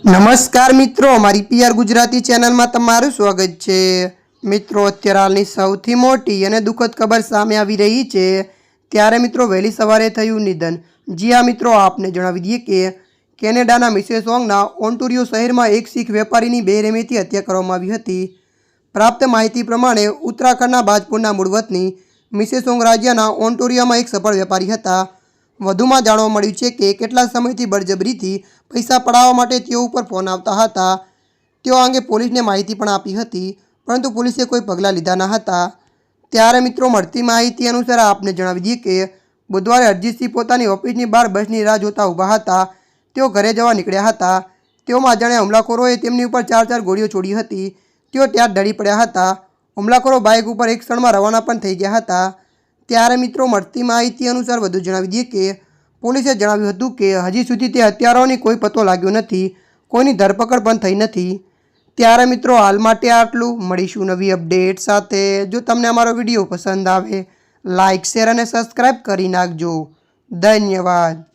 નમસ્કાર મિત્રો, મારી પીઆર ગુજરાતી ચેનલમાં તમારું સ્વાગત છે। મિત્રો, અત્યારે હાલની સૌથી મોટી અને દુઃખદ ખબર સામે આવી રહી છે। ત્યારે મિત્રો વહેલી સવારે થયું નિધન। જી હા મિત્રો, આપને જણાવી દઈએ કે કેનેડાના મિસેસોંગના ઓન્ટારિયો શહેરમાં એક શીખ વેપારીની બેરહેમીથી હત્યા કરવામાં આવી હતી। પ્રાપ્ત માહિતી પ્રમાણે ઉત્તરાખંડના બાજપુરના મૂળ વતની મિસેસોંગ રાજ્યના ઓન્ટારિયોમાં એક સફળ વેપારી હતા। વધુમાં જાણવા મળ્યું છે કે કેટલા સમયથી બળજબરીથી પૈસા પડાવવા માટે તેઓ ઉપર ફોન આવતા હતા। તેઓ અંગે પોલીસને માહિતી પણ આપી હતી, પરંતુ પોલીસે કોઈ પગલાં લીધા ન હતા। ત્યારે મિત્રો મળતી માહિતી અનુસાર આપને જણાવી દઈએ કે બુધવારે અરજીતસિંહ પોતાની ઓફિસની બહાર બસની રાહ જોતા ઊભા હતા। તેઓ ઘરે જવા નીકળ્યા હતા। તેઓમાં અજાણ્યા હુમલાખોરોએ તેમની ઉપર ચાર ગોળીઓ છોડી હતી। તેઓ ત્યાં ઢળી પડ્યા હતા। હુમલાખોરો બાઇક ઉપર એક ક્ષણમાં રવાના પણ થઈ ગયા હતા। ત્યારે મિત્રો મળતી માહિતી અનુસાર વધુ જણાવી દઈએ કે પોલીસે જણાવ્યું હતું કે હજી સુધી તે હત્યારાઓની કોઈ પતો લાગ્યો નથી, કોઈની ધરપકડ પણ થઈ નથી। ત્યારે મિત્રો હાલ માટે આટલું। મળીશું નવી અપડેટ સાથે। જો તમને અમારો વિડીયો પસંદ આવે, લાઇક, શેર અને સબસ્ક્રાઈબ કરી નાખજો। ધન્યવાદ।